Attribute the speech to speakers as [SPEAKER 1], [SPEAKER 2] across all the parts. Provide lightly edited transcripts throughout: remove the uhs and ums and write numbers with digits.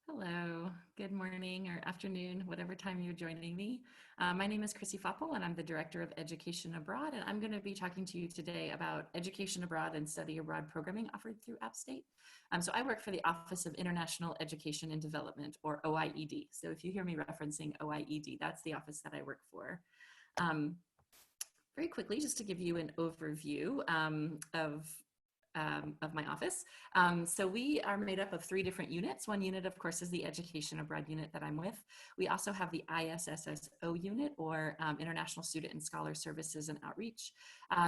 [SPEAKER 1] Hello, good morning or afternoon, whatever time you're joining me. My name is Chrissy Foppel, and I'm the Director of Education Abroad, and I'm going to be talking to you today about education abroad and study abroad programming offered through App State. So I work for the Office of International Education and Development, or OIED. So if you hear me referencing OIED, that's the office that I work for. Um, Very quickly, just to give you an overview of my office. So we are made up of three different units. One unit, of course, is the Education Abroad unit that I'm with. We also have the ISSSO unit, or International Student and Scholar Services and Outreach.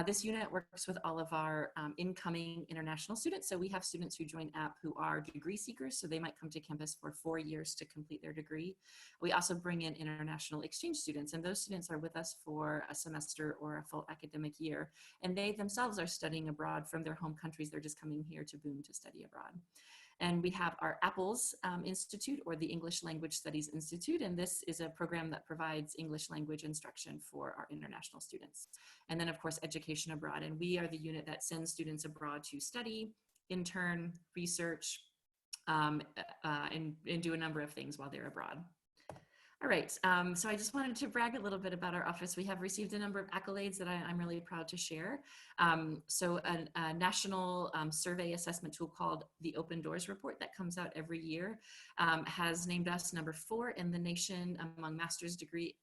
[SPEAKER 1] This unit works with all of our incoming international students. So we have students who join app who are degree seekers, so they might come to campus for 4 years to complete their degree. We also bring in international exchange students, and those students are with us for a semester or a full academic year, and they themselves are studying abroad from their home countries. They're just coming here to Boone to study abroad. And we have our APPLES Institute, or the English Language Studies Institute, and this is a program that provides English language instruction for our international students. And then, of course, Education Abroad, and we are the unit that sends students abroad to study, intern, research, and do a number of things while they're abroad. All right, so I just wanted to brag a little bit about our office. We have received a number of accolades that I'm really proud to share. So a national survey assessment tool called the Open Doors Report that comes out every year has named us number 4 in the nation among master's degree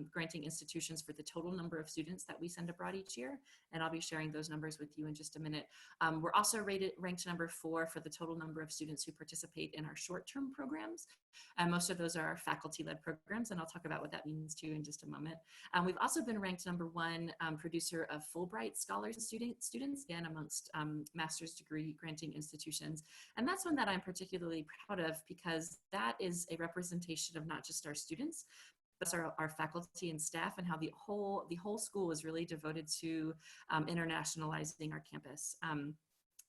[SPEAKER 1] granting institutions for the total number of students that we send abroad each year. And I'll be sharing those numbers with you in just a minute. We're also ranked number 4 for the total number of students who participate in our short-term programs. Most of those are our faculty-led programs, and I'll talk about what that means too in just a moment. We've also been ranked number 1 producer of Fulbright scholars and students, again, amongst master's degree granting institutions. And that's one that I'm particularly proud of, because that is a representation of not just our students, but our faculty and staff, and how the whole school is really devoted to internationalizing our campus.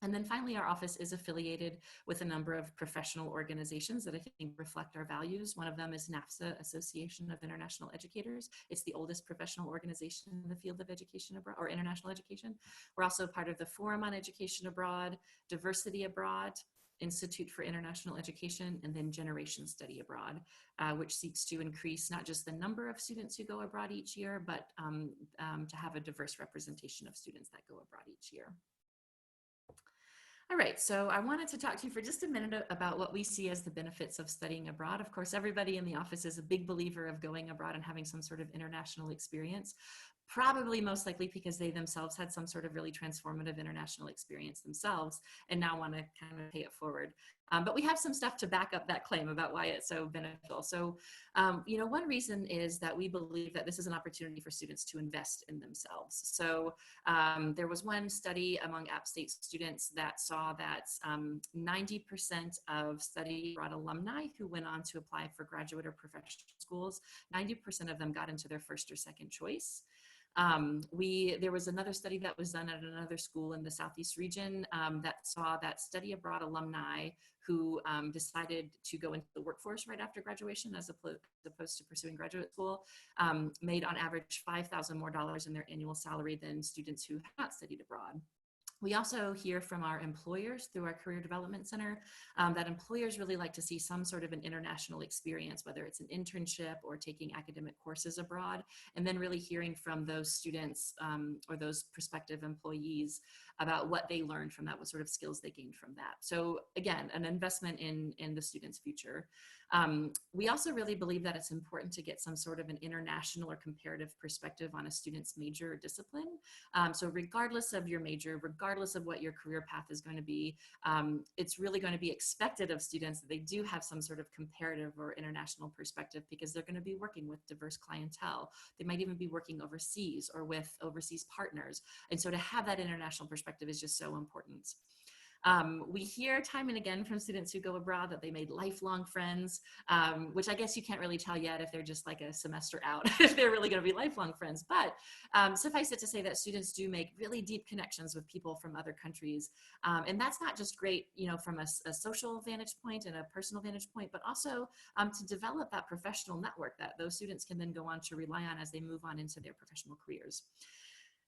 [SPEAKER 1] And then finally, our office is affiliated with a number of professional organizations that I think reflect our values. One of them is NAFSA, Association of International Educators. It's the oldest professional organization in the field of education abroad, or international education. We're also part of the Forum on Education Abroad, Diversity Abroad, Institute for International Education, and then Generation Study Abroad, which seeks to increase not just the number of students who go abroad each year, but to have a diverse representation of students that go abroad each year. All right, so I wanted to talk to you for just a minute about what we see as the benefits of studying abroad. Of course, everybody in the office is a big believer of going abroad and having some sort of international experience, probably most likely because they themselves had some sort of really transformative international experience themselves and now want to kind of pay it forward. But we have some stuff to back up that claim about why it's so beneficial. So, one reason is that we believe that this is an opportunity for students to invest in themselves. So there was one study among App State students that saw that 90% of study abroad alumni who went on to apply for graduate or professional schools, 90% of them got into their first or second choice. There was another study that was done at another school in the Southeast region that saw that study abroad alumni who decided to go into the workforce right after graduation, as opposed to pursuing graduate school, made on average $5,000 more in their annual salary than students who had not studied abroad. We also hear from our employers through our Career Development Center that employers really like to see some sort of an international experience, whether it's an internship or taking academic courses abroad, and then really hearing from those students or those prospective employees about what they learned from that, what sort of skills they gained from that. So again, an investment in the student's future. We also really believe that it's important to get some sort of an international or comparative perspective on a student's major or discipline. So regardless of your major, regardless of what your career path is going to be, it's really going to be expected of students that they do have some sort of comparative or international perspective, because they're going to be working with diverse clientele. They might even be working overseas or with overseas partners. And so to have that international perspective is just so important. We hear time and again from students who go abroad that they made lifelong friends, which I guess you can't really tell yet if they're just like a semester out, if they're really going to be lifelong friends. But suffice it to say that students do make really deep connections with people from other countries. And that's not just great, from a social vantage point and a personal vantage point, but also to develop that professional network that those students can then go on to rely on as they move on into their professional careers.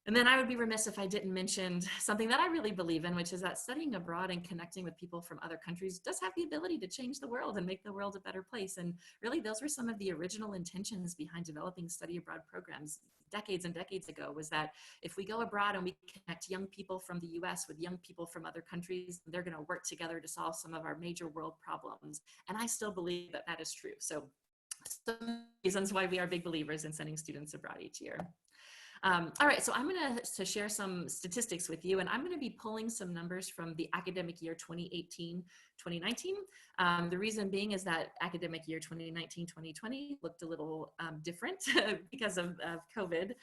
[SPEAKER 1] And then I would be remiss if I didn't mention something that I really believe in, which is that studying abroad and connecting with people from other countries does have the ability to change the world and make the world a better place. And really, those were some of the original intentions behind developing study abroad programs decades and decades ago, was that if we go abroad and we connect young people from the US with young people from other countries, they're going to work together to solve some of our major world problems. And I still believe that that is true. So some reasons why we are big believers in sending students abroad each year. All right, so I'm going to share some statistics with you, and I'm going to be pulling some numbers from the academic year 2018-2019. The reason being is that academic year 2019-2020 looked a little different because of COVID.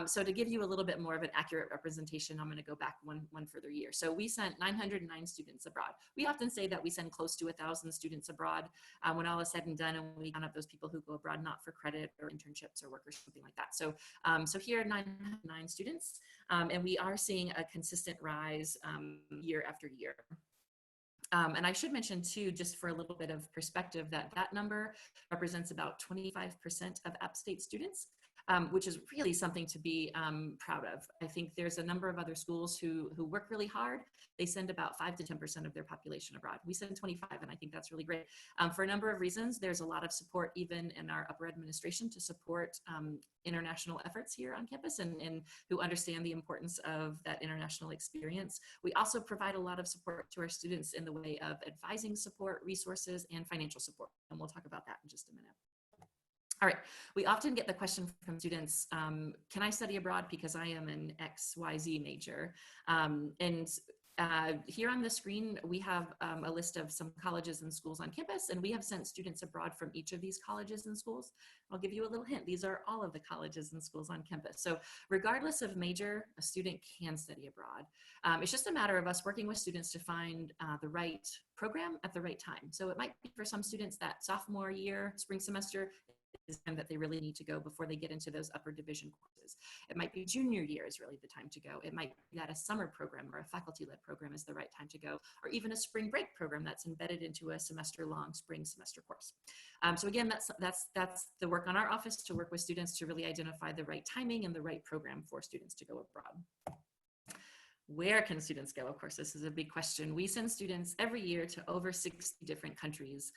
[SPEAKER 1] So to give you a little bit more of an accurate representation, I'm going to go back one further year. So we sent 909 students abroad. We often say that we send close to 1,000 students abroad when all is said and done, and we count up those people who go abroad not for credit or internships or work or something like that. So, so here are 909 students, and we are seeing a consistent rise year after year. And I should mention too, just for a little bit of perspective, that that number represents about 25% of App State students, which is really something to be proud of. I think there's a number of other schools who work really hard. They send about 5 to 10% of their population abroad. We send 25, and I think that's really great. For a number of reasons, there's a lot of support even in our upper administration to support international efforts here on campus, and who understand the importance of that international experience. We also provide a lot of support to our students in the way of advising support, resources, and financial support. And we'll talk about that in just a minute. All right, we often get the question from students, can I study abroad because I am an XYZ major? Here on the screen, we have a list of some colleges and schools on campus, and we have sent students abroad from each of these colleges and schools. I'll give you a little hint. These are all of the colleges and schools on campus. So regardless of major, a student can study abroad. It's just a matter of us working with students to find the right program at the right time. So it might be for some students that sophomore year, spring semester, is the time that they really need to go before they get into those upper division courses. It might be junior year is really the time to go. It might be that a summer program or a faculty-led program is the right time to go, or even a spring break program that's embedded into a semester-long spring semester course. So again, that's the work on our office, to work with students to really identify the right timing and the right program for students to go abroad. Where can students go? Of course, this is a big question. We send students every year to over 60 different countries.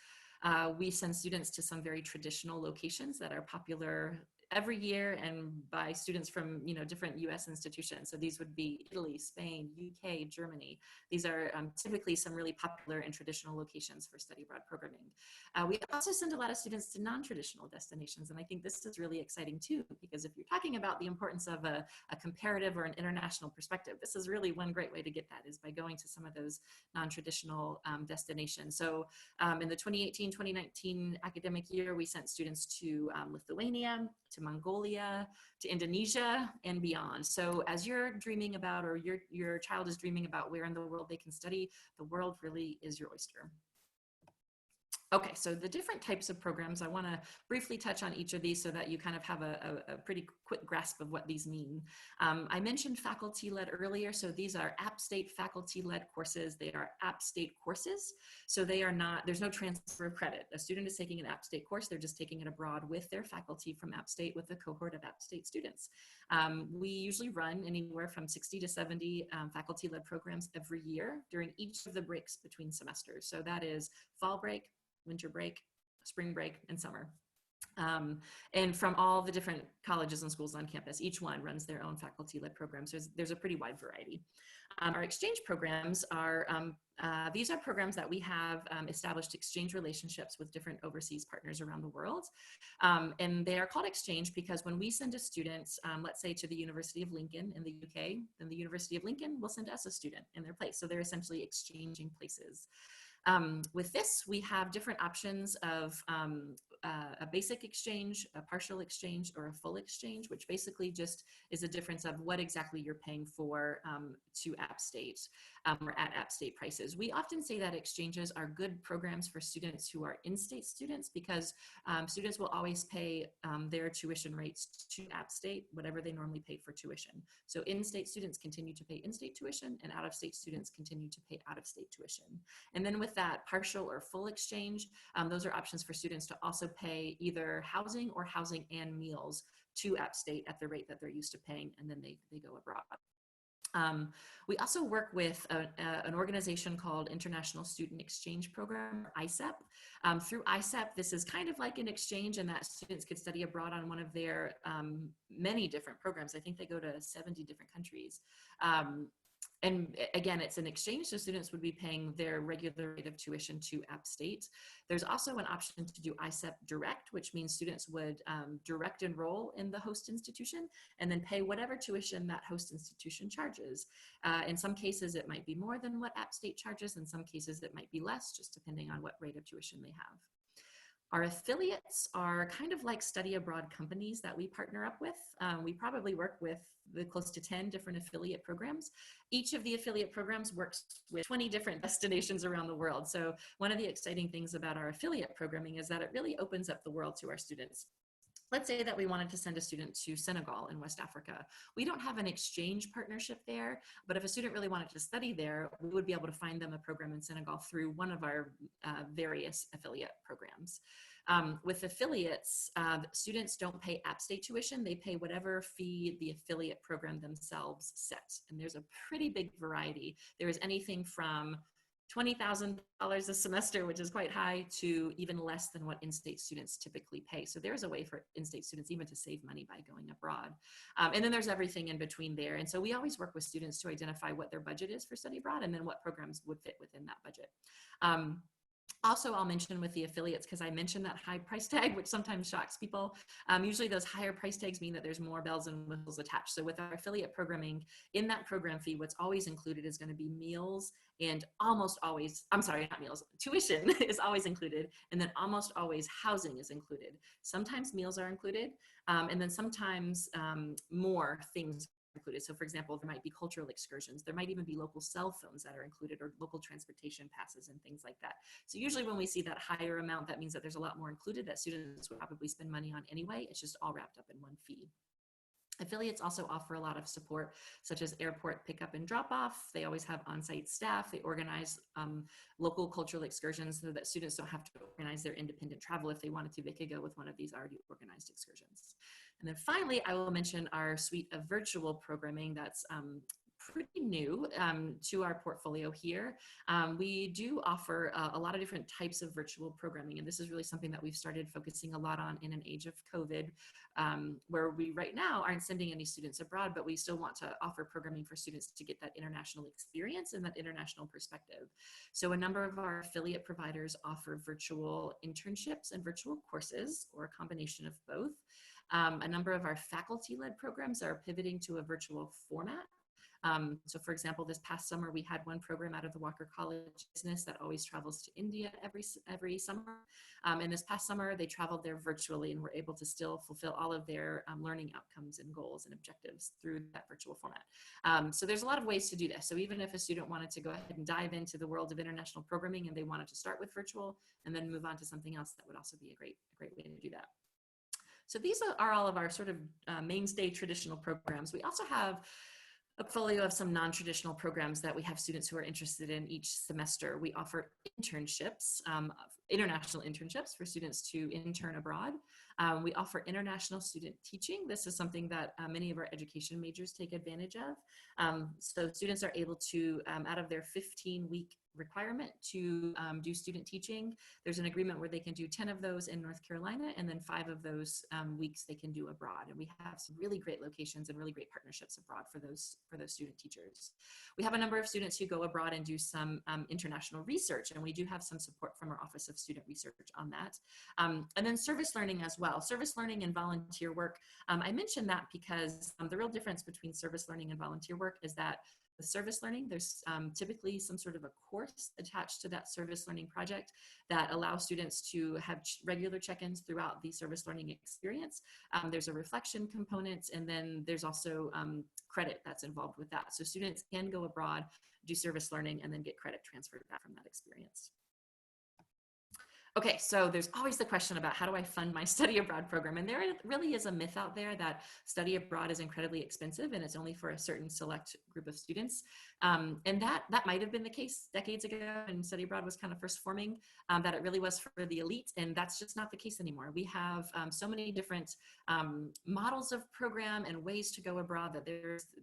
[SPEAKER 1] We send students to some very traditional locations that are popular every year and by students from different US institutions. So these would be Italy, Spain, UK, Germany. These are typically some really popular and traditional locations for study abroad programming. We also send a lot of students to non-traditional destinations, and I think this is really exciting too, because if you're talking about the importance of a comparative or an international perspective, this is really one great way to get that, is by going to some of those non-traditional destinations. So in the 2018-2019 academic year, we sent students to Lithuania, to Mongolia, to Indonesia, and beyond. So as you're dreaming about, or your child is dreaming about where in the world they can study, the world really is your oyster. Okay, so the different types of programs, I want to briefly touch on each of these so that you kind of have a pretty quick grasp of what these mean. I mentioned faculty-led earlier, so these are App State faculty-led courses. They are App State courses, so they are not, there's no transfer of credit. A student is taking an App State course, they're just taking it abroad with their faculty from App State, with a cohort of App State students. We usually run anywhere from 60 to 70 faculty-led programs every year during each of the breaks between semesters. So that is fall break, winter break, spring break, and summer. And from all the different colleges and schools on campus, each one runs their own faculty-led programs. There's a pretty wide variety. Our exchange programs are, these are programs that we have established exchange relationships with different overseas partners around the world. And they are called exchange because when we send a student, let's say to the University of Lincoln in the UK, then the University of Lincoln will send us a student in their place. So they're essentially exchanging places. With this, we have different options of a basic exchange, a partial exchange, or a full exchange, which basically just is a difference of what exactly you're paying for to App State. or at App State prices. We often say that exchanges are good programs for students who are in-state students because students will always pay their tuition rates to App State, whatever they normally pay for tuition. So in-state students continue to pay in-state tuition, and out-of-state students continue to pay out-of-state tuition. And then with that partial or full exchange, those are options for students to also pay either housing or housing and meals to App State at the rate that they're used to paying, and then they go abroad. We also work with an organization called International Student Exchange Program, or ISEP. Through ISEP, this is kind of like an exchange in that students could study abroad on one of their many different programs. I think they go to 70 different countries. And again, it's an exchange, so students would be paying their regular rate of tuition to App State. There's also an option to do ISEP Direct, which means students would direct enroll in the host institution and then pay whatever tuition that host institution charges. In some cases, it might be more than what App State charges. In some cases, it might be less, just depending on what rate of tuition they have. Our affiliates are kind of like study abroad companies that we partner up with. We probably work with close to 10 different affiliate programs. Each of the affiliate programs works with 20 different destinations around the world. So one of the exciting things about our affiliate programming is that it really opens up the world to our students. Let's say that we wanted to send a student to Senegal in West Africa. We don't have an exchange partnership there, but if a student really wanted to study there, we would be able to find them a program in Senegal through one of our various affiliate programs. With affiliates, students don't pay App State tuition. They pay whatever fee the affiliate program themselves set. And there's a pretty big variety. There is anything from $20,000 a semester, which is quite high, to even less than what in-state students typically pay. So there's a way for in-state students even to save money by going abroad. And then there's everything in between there. And so we always work with students to identify what their budget is for study abroad and then what programs would fit within that budget. Also, I'll mention with the affiliates, because I mentioned that high price tag, which sometimes shocks people. Usually those higher price tags mean that there's more bells and whistles attached. So with our affiliate programming, in that program fee, what's always included is going to be meals, and almost always, I'm sorry, not meals, tuition is always included, and then almost always housing is included. Sometimes meals are included, and then sometimes more things included. So for example, there might be cultural excursions. There might even be local cell phones that are included, or local transportation passes and things like that. So usually when we see that higher amount, that means that there's a lot more included that students would probably spend money on anyway. It's just all wrapped up in one fee. Affiliates also offer a lot of support, such as airport pickup and drop off. They always have on-site staff. They organize local cultural excursions so that students don't have to organize their independent travel. If they wanted to, they could go with one of these already organized excursions. And then finally, I will mention our suite of virtual programming that's pretty new to our portfolio here. We do offer a lot of different types of virtual programming, and this is really something that we've started focusing a lot on in an age of COVID, where we right now aren't sending any students abroad, but we still want to offer programming for students to get that international experience and that international perspective. So a number of our affiliate providers offer virtual internships and virtual courses, or a combination of both. A number of our faculty-led programs are pivoting to a virtual format. So for example, this past summer, we had one program out of the Walker College Business that always travels to India every summer. And this past summer, they traveled there virtually and were able to still fulfill all of their learning outcomes and goals and objectives through that virtual format. So there's a lot of ways to do this. So even if a student wanted to go ahead and dive into the world of international programming and they wanted to start with virtual and then move on to something else, that would also be a great way to do that. So these are all of our sort of mainstay traditional programs. We also have a portfolio of some non-traditional programs that we have students who are interested in each semester. We offer internships, international internships for students to intern abroad. We offer international student teaching. This is something that many of our education majors take advantage of. So students are able to, out of their 15-week requirement to do student teaching, there's an agreement where they can do 10 of those in North Carolina, and then 5 of those weeks they can do abroad. And we have some really great locations and really great partnerships abroad for those student teachers. We have a number of students who go abroad and do some international research, and we do have some support from our Office of Student Research on that. And then service learning as well. Service learning and volunteer work. I mentioned that because the real difference between service learning and volunteer work is that with service learning, there's typically some sort of a course attached to that service learning project that allows students to have regular check-ins throughout the service learning experience. There's a reflection component, and then there's also credit that's involved with that. So students can go abroad, do service learning, and then get credit transferred back from that experience. Okay, so there's always the question about how do I fund my study abroad program? And there really is a myth out there that study abroad is incredibly expensive and it's only for a certain select group of students. And that might have been the case decades ago when study abroad was kind of first forming, that it really was for the elite. And that's just not the case anymore. We have so many different models of program and ways to go abroad that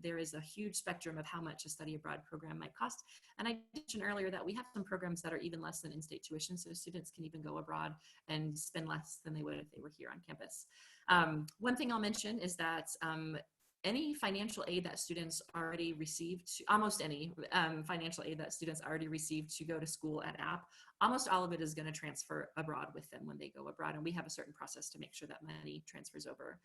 [SPEAKER 1] there is a huge spectrum of how much a study abroad program might cost. And I mentioned earlier that we have some programs that are even less than in-state tuition, so students can even go abroad and spend less than they would if they were here on campus. One thing I'll mention is that any financial aid that students already received, almost any financial aid that students already received to go to school at App, almost all of it is going to transfer abroad with them when they go abroad, and we have a certain process to make sure that money transfers over.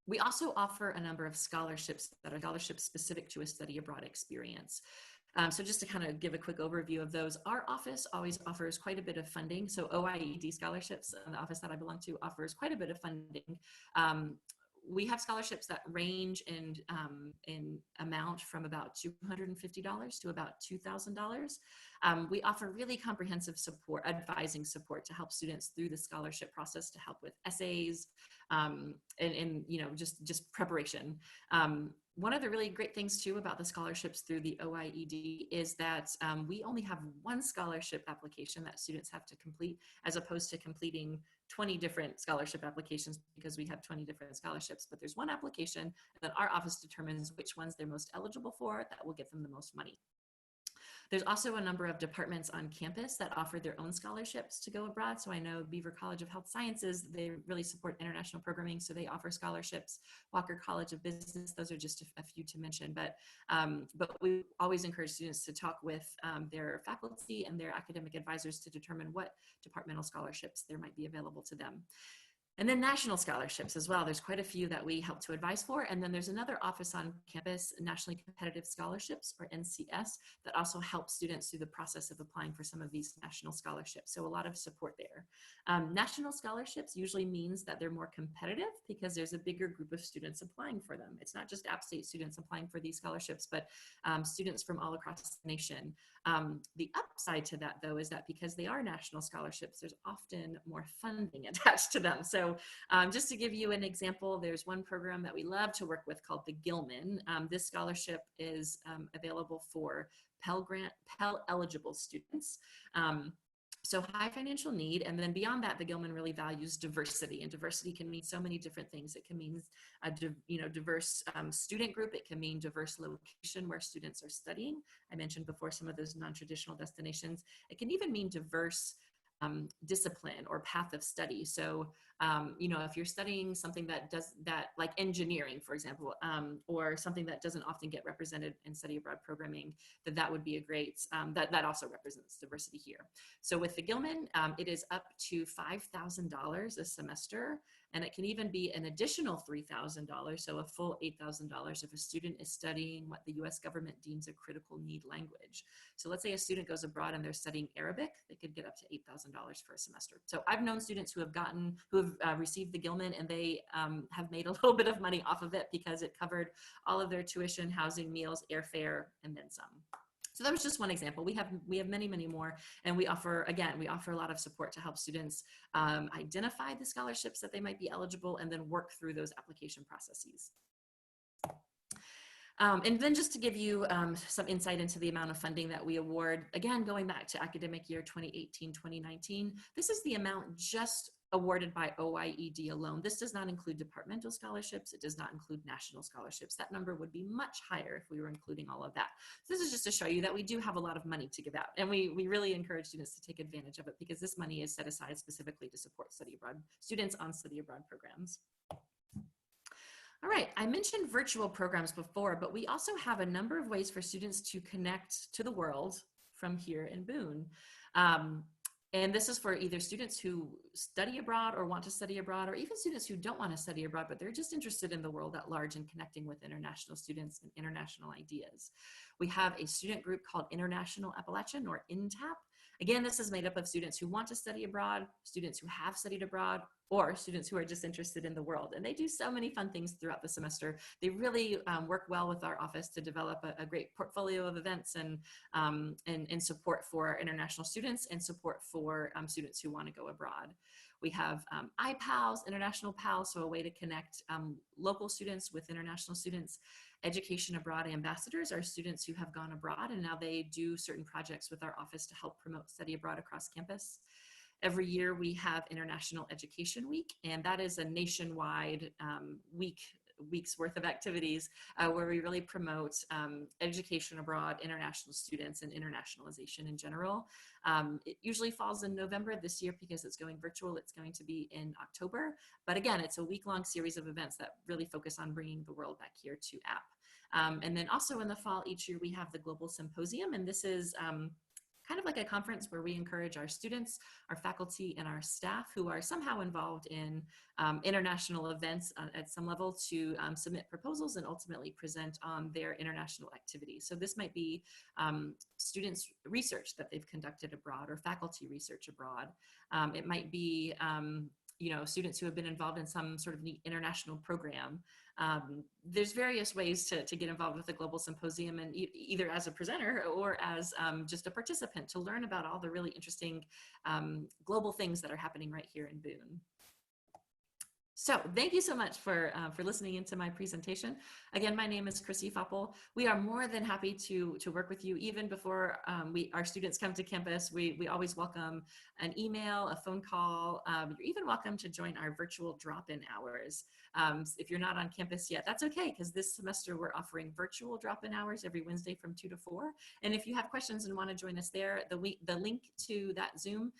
[SPEAKER 1] We also offer a number of scholarships that are scholarships specific to a study abroad experience. So just to kind of give a quick overview of those, our office always offers quite a bit of funding. So OIED scholarships, the office that I belong to, offers quite a bit of funding. We have scholarships that range in amount from about $250 to about $2,000. We offer really comprehensive support, advising support to help students through the scholarship process, to help with essays and you know, just preparation. One of the really great things too about the scholarships through the OIED is that we only have one scholarship application that students have to complete, as opposed to completing 20 different scholarship applications, because we have 20 different scholarships. But there's one application that our office determines which ones they're most eligible for, that will get them the most money. There's also a number of departments on campus that offer their own scholarships to go abroad. So I know Beaver College of Health Sciences, they really support international programming, so they offer scholarships. Walker College of Business, those are just a few to mention, but we always encourage students to talk with their faculty and their academic advisors to determine what departmental scholarships there might be available to them. And then national scholarships as well. There's quite a few that we help to advise for. And then there's another office on campus, Nationally Competitive Scholarships, or NCS, that also helps students through the process of applying for some of these national scholarships. So a lot of support there. National scholarships usually means that they're more competitive because there's a bigger group of students applying for them. It's not just App State students applying for these scholarships, but students from all across the nation. The upside to that, though, is that because they are national scholarships, there's often more funding attached to them. So just to give you an example, there's one program that we love to work with called the Gilman. This scholarship is available for Pell eligible students. So high financial need, and then beyond that, the Gilman really values diversity, and diversity can mean so many different things. It can mean a diverse student group. It can mean diverse location where students are studying. I mentioned before some of those non-traditional destinations. It can even mean diverse discipline or path of study. So, if you're studying something that like engineering, for example, or something that doesn't often get represented in study abroad programming, that would be a great, that also represents diversity here. So with the Gilman, it is up to $5,000 a semester, and it can even be an additional $3,000, so a full $8,000 if a student is studying what the US government deems a critical need language. So let's say a student goes abroad and they're studying Arabic, they could get up to $8,000 for a semester. So I've known students who have received the Gilman, and they have made a little bit of money off of it because it covered all of their tuition, housing, meals, airfare, and then some. So that was just one example. We have many, many more, and we offer a lot of support to help students identify the scholarships that they might be eligible, and then work through those application processes. And then just to give you some insight into the amount of funding that we award, again, going back to academic year 2018-2019, this is the amount just awarded by OIED alone. This does not include departmental scholarships. It does not include national scholarships. That number would be much higher if we were including all of that. So this is just to show you that we do have a lot of money to give out, and we really encourage students to take advantage of it, because this money is set aside specifically to support study abroad students on study abroad programs. All right, I mentioned virtual programs before, but we also have a number of ways for students to connect to the world from here in Boone. And this is for either students who study abroad or want to study abroad, or even students who don't want to study abroad, but they're just interested in the world at large and connecting with international students and international ideas. We have a student group called International Appalachian, or INTAP. Again, this is made up of students who want to study abroad, students who have studied abroad, or students who are just interested in the world. And they do so many fun things throughout the semester. They really work well with our office to develop a great portfolio of events and support for our international students and support for students who want to go abroad. We have iPals, International PALs, so a way to connect local students with international students. Education Abroad Ambassadors are students who have gone abroad, and now they do certain projects with our office to help promote study abroad across campus. Every year we have International Education Week, and that is a nationwide week's worth of activities where we really promote education abroad, international students, and internationalization in general. It usually falls in November. This year, because it's going virtual, it's going to be in October. But again, it's a week-long series of events that really focus on bringing the world back here to App. And then also in the fall, each year we have the Global Symposium, and this is kind of like a conference where we encourage our students, our faculty, and our staff who are somehow involved in international events at some level to submit proposals and ultimately present on their international activities. So this might be students' research that they've conducted abroad or faculty research abroad. It might be students who have been involved in some sort of neat international program. There's various ways to get involved with the Global Symposium, and either as a presenter or as just a participant to learn about all the really interesting global things that are happening right here in Boone. So thank you so much for listening into my presentation. Again, my name is Chrissy Foppel. We are more than happy to work with you even before our students come to campus. We always welcome an email, a phone call. You're even welcome to join our virtual drop-in hours. If you're not on campus yet, that's okay, because this semester we're offering virtual drop-in hours every Wednesday from 2 to 4. And if you have questions and want to join us there, the link to that Zoom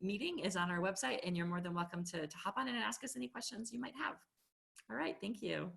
[SPEAKER 1] meeting is on our website, and you're more than welcome to hop on in and ask us any questions you might have. All right, thank you.